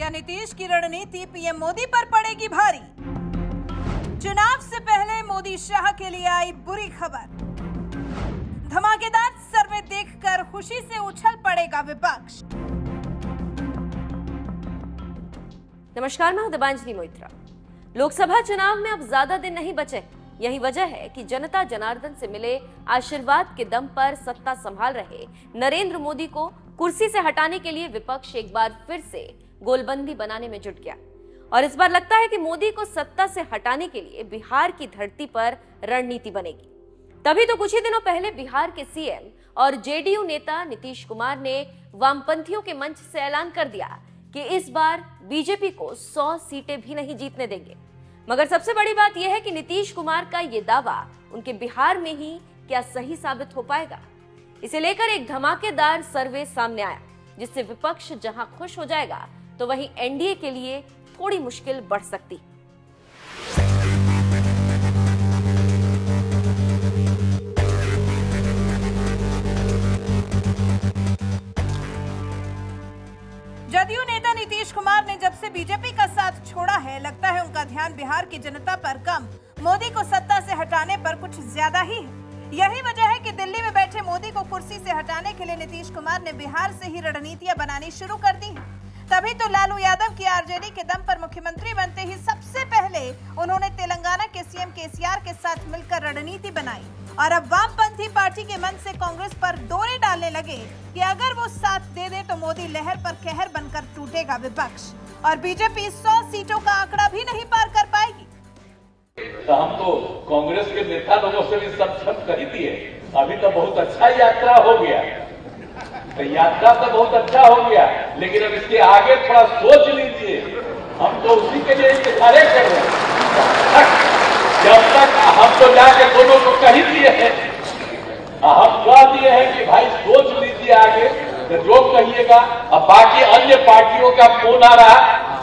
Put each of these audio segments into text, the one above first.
क्या नीतीश की रणनीति पीएम मोदी पर पड़ेगी भारी? चुनाव से पहले मोदी शाह के लिए आई बुरी खबर। धमाकेदार सर्वे देखकर खुशी से उछल पड़ेगा विपक्ष। नमस्कार, मैं हूं दिबांजलि मोइत्रा। लोकसभा चुनाव में अब ज्यादा दिन नहीं बचे। यही वजह है कि जनता जनार्दन से मिले आशीर्वाद के दम पर सत्ता संभाल रहे नरेंद्र मोदी को कुर्सी से हटाने के लिए विपक्ष एक बार फिर से गोलबंदी बनाने में जुट गया। और इस बार लगता है कि मोदी को सत्ता से हटाने के लिए बिहार की धरती पर रणनीति बनेगी। तभी तो कुछ ही दिनों पहले बिहार के सीएम और जेडीयू नेता नीतीश कुमार ने वामपंथियों के मंच से ऐलान कर दिया कि इस बार बीजेपी को 100 सीटें भी नहीं जीतने देंगे। मगर सबसे बड़ी बात यह है कि नीतीश कुमार का यह दावा उनके बिहार में ही क्या सही साबित हो पाएगा। इसे लेकर एक धमाकेदार सर्वे सामने आया, जिससे विपक्ष जहां खुश हो जाएगा तो वहीं एनडीए के लिए थोड़ी मुश्किल बढ़ सकती। जदयू नेता नीतीश कुमार ने जब से बीजेपी का साथ छोड़ा है, लगता है उनका ध्यान बिहार की जनता पर कम, मोदी को सत्ता से हटाने पर कुछ ज्यादा ही है। यही वजह है कि दिल्ली में बैठे मोदी को कुर्सी से हटाने के लिए नीतीश कुमार ने बिहार से ही रणनीतियां बनानी शुरू कर दी हैं। तभी तो लालू यादव की आरजेडी के दम पर मुख्यमंत्री बनते ही सबसे पहले उन्होंने तेलंगाना के सीएम केसीआर के साथ मिलकर रणनीति बनाई और अब वामपंथी पार्टी के मन से कांग्रेस पर डोरे डालने लगे कि अगर वो साथ दे दे तो मोदी लहर पर कहर बनकर टूटेगा विपक्ष और बीजेपी 100 सीटों का आंकड़ा भी नहीं पार कर पाएगी। तो हम तो कांग्रेस के नेता लोगों से भी सब कर ही दिए। अभी तो बहुत अच्छा यात्रा हो गया, तो यात्रा तो बहुत अच्छा हो गया, लेकिन अब इसके आगे थोड़ा सोच लीजिए। हम तो उसी के लिए इंतजार कर रहे हैं। जब तक हम तो जाके दोनों को कह दिए हैं, हम कह दिए हैं कि भाई सोच लीजिए आगे, तो जो कहिएगा। अब बाकी अन्य पार्टियों का फोन आ रहा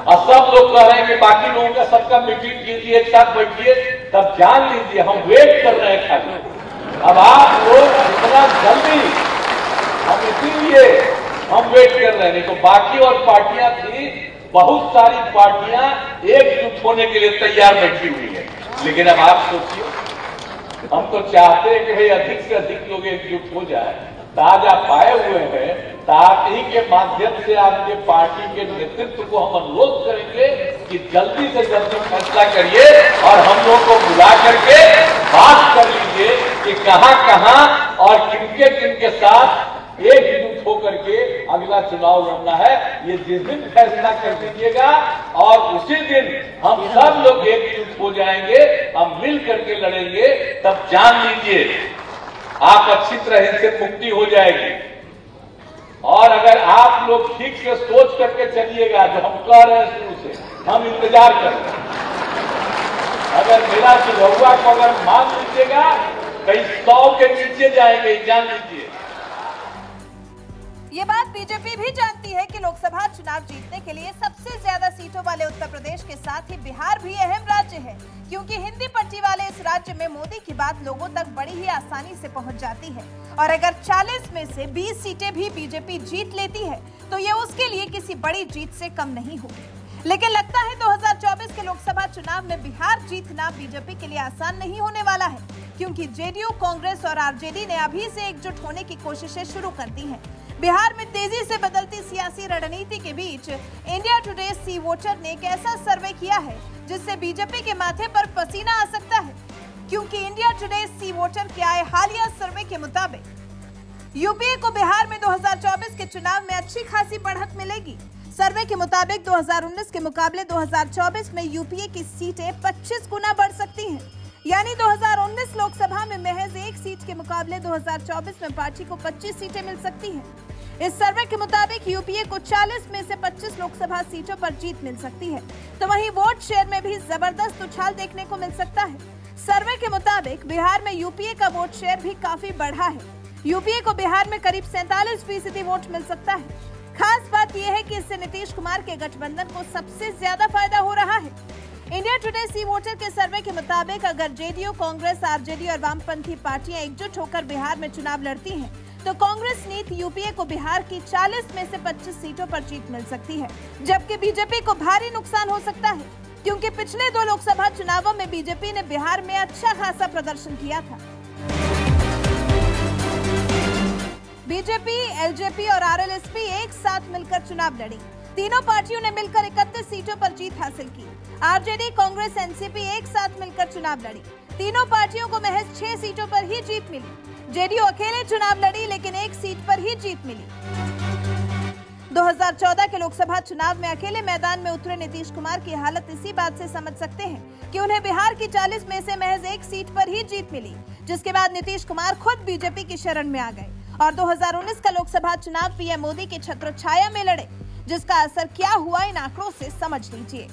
और सब लोग कह रहे हैं कि बाकी लोगों का सबका मीटिंग कीजिए, एक साथ बैठिए, तब जान लीजिए हम वेट कर रहे हैं खाली। अब आप लोग इतना जल्दी, हम इसीलिए हम वेट कर रहे हैं। नहीं तो बाकी और पार्टियां थी, बहुत सारी पार्टियां एकजुट होने के लिए तैयार बैठी हुई है। लेकिन अब आप सोचिए, हम तो चाहते हैं कि भाई अधिक से अधिक लोग एकजुट हो जाए। ताज आप पाए हुए हैं, ताज ही के माध्यम से आपके पार्टी के नेतृत्व को हम अनुरोध करेंगे कि जल्दी से जल्दी फैसला करिए और हम लोग को बुला करके बात कर लीजिए कि कहां और किनके साथ एकजुट होकर के अगला चुनाव लड़ना है। ये जिस दिन फैसला कर दीजिएगा और उसी दिन हम सब लोग एकजुट हो जाएंगे, हम मिल करके लड़ेंगे, तब जान लीजिए आप अच्छी तरह से मुक्ति हो जाएगी। और अगर आप लोग ठीक से सोच करके चलिएगा, जो हम कह रहे हैं शुरू से, हम इंतजार कर रहे हैं। अगर मेरा सुझाव को अगर मान लीजिएगा, कहीं 100 के नीचे जाएंगे, जान लीजिए। ये बात बीजेपी भी जानती है कि लोकसभा चुनाव जीतने के लिए सबसे ज्यादा सीटों वाले उत्तर प्रदेश के साथ ही बिहार भी अहम राज्य है, क्योंकि हिंदी पट्टी वाले इस राज्य में मोदी की बात लोगों तक बड़ी ही आसानी से पहुंच जाती है। और अगर 40 में से 20 सीटें भी बीजेपी जीत लेती है तो ये उसके लिए किसी बड़ी जीत से कम नहीं होगी। लेकिन लगता है 2024 के लोकसभा चुनाव में बिहार जीतना बीजेपी के लिए आसान नहीं होने वाला है, क्योंकि जेडीयू, कांग्रेस और आरजेडी ने अभी से एकजुट होने की कोशिशें शुरू कर दी हैं। बिहार में तेजी से बदलती सियासी रणनीति के बीच इंडिया टुडे सी वोटर ने एक ऐसा सर्वे किया है जिससे बीजेपी के माथे पर पसीना आ सकता है, क्योंकि इंडिया टुडे सी वोटर के आए हालिया सर्वे के मुताबिक यूपीए को बिहार में 2024 के चुनाव में अच्छी खासी बढ़त मिलेगी। सर्वे के मुताबिक 2019 के मुकाबले 2024 में यूपीए की सीटें 25 गुना बढ़ सकती हैं। यानी 2019 लोकसभा में महज 1 सीट के मुकाबले 2024 में पार्टी को 25 सीटें मिल सकती हैं। इस सर्वे के मुताबिक यूपीए को 40 में से 25 लोकसभा सीटों पर जीत मिल सकती है, तो वहीं वोट शेयर में भी जबरदस्त उछाल देखने को मिल सकता है। सर्वे के मुताबिक बिहार में यूपीए का वोट शेयर भी काफी बढ़ा है। यूपीए को बिहार में करीब 47% वोट मिल सकता है। खास बात यह है कि इससे नीतीश कुमार के गठबंधन को सबसे ज्यादा फायदा हो रहा है। इंडिया टुडे सी वोटर के सर्वे के मुताबिक अगर जेडीयू, कांग्रेस, आरजेडी और वामपंथी पार्टियां एकजुट होकर बिहार में चुनाव लड़ती हैं, तो कांग्रेस नीति यूपीए को बिहार की 40 में से 25 सीटों पर जीत मिल सकती है, जबकि बीजेपी को भारी नुकसान हो सकता है, क्योंकि पिछले 2 लोकसभा चुनावों में बीजेपी ने बिहार में अच्छा खासा प्रदर्शन किया था। बीजेपी, एलजेपी और आरएलएसपी एक साथ मिलकर चुनाव लड़ी। तीनों पार्टियों ने मिलकर 31 सीटों पर जीत हासिल की। आरजेडी, कांग्रेस, एनसीपी एक साथ मिलकर चुनाव लड़ी। तीनों पार्टियों को महज 6 सीटों पर ही जीत मिली। जेडीयू अकेले चुनाव लड़ी, लेकिन 1 सीट पर ही जीत मिली। 2014 के लोकसभा चुनाव में अकेले मैदान में उतरे नीतीश कुमार की हालत इसी बात से समझ सकते हैं कि उन्हें बिहार की 40 में से महज 1 सीट पर ही जीत मिली, जिसके बाद नीतीश कुमार खुद बीजेपी की शरण में आ गए और 2019 का लोकसभा चुनाव पीएम मोदी की छत्रछाया में लड़े, जिसका असर क्या हुआ इन आंकड़ों से समझ लीजिए।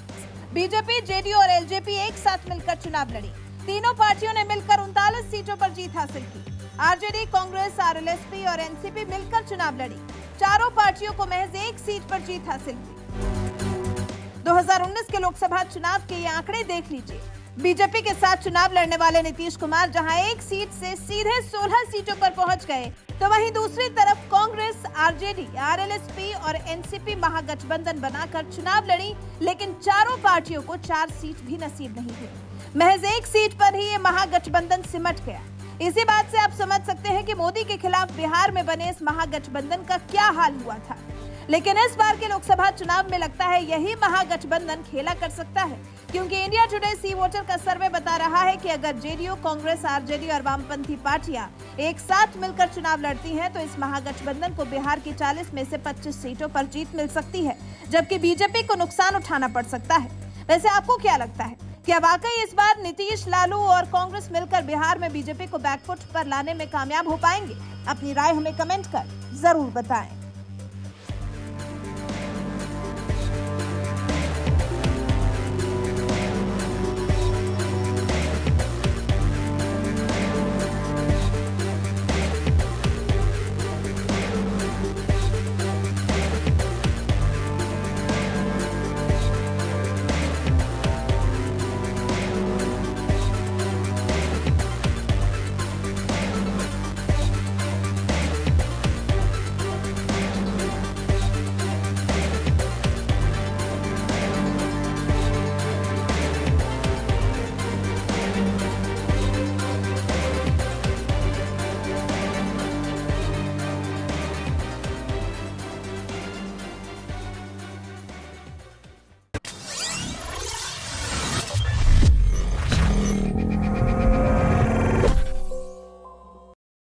बीजेपी, जेडीयू और एलजेपी एक साथ मिलकर चुनाव लड़ी। तीनों पार्टियों ने मिलकर 39 सीटों पर जीत हासिल की। आरजेडी, कांग्रेस, आरएलएसपी और एनसीपी मिलकर चुनाव लड़ी। चारों पार्टियों को महज 1 सीट पर जीत हासिल की। 2019 के लोकसभा चुनाव के ये आंकड़े देख लीजिए। बीजेपी के साथ चुनाव लड़ने वाले नीतीश कुमार जहां 1 सीट से सीधे 16 सीटों पर पहुंच गए, तो वहीं दूसरी तरफ कांग्रेस, आरजेडी, आरएलएसपी और एनसीपी महागठबंधन बनाकर चुनाव लड़ी, लेकिन चारों पार्टियों को 4 सीट भी नसीब नहीं हुई। महज 1 सीट पर ही ये महागठबंधन सिमट गया। इसी बात से आप समझ सकते हैं कि मोदी के खिलाफ बिहार में बने इस महागठबंधन का क्या हाल हुआ था। लेकिन इस बार के लोकसभा चुनाव में लगता है यही महागठबंधन खेला कर सकता है, क्योंकि इंडिया टुडे सी वोटर का सर्वे बता रहा है कि अगर जेडीयू, कांग्रेस, आरजेडी और वामपंथी पार्टियां एक साथ मिलकर चुनाव लड़ती हैं, तो इस महागठबंधन को बिहार की 40 में से 25 सीटों पर जीत मिल सकती है, जबकि बीजेपी को नुकसान उठाना पड़ सकता है। वैसे आपको क्या लगता है, क्या वाकई इस बार नीतीश, लालू और कांग्रेस मिलकर बिहार में बीजेपी को बैकफुट पर लाने में कामयाब हो पाएंगे? अपनी राय हमें कमेंट कर जरूर बताएं।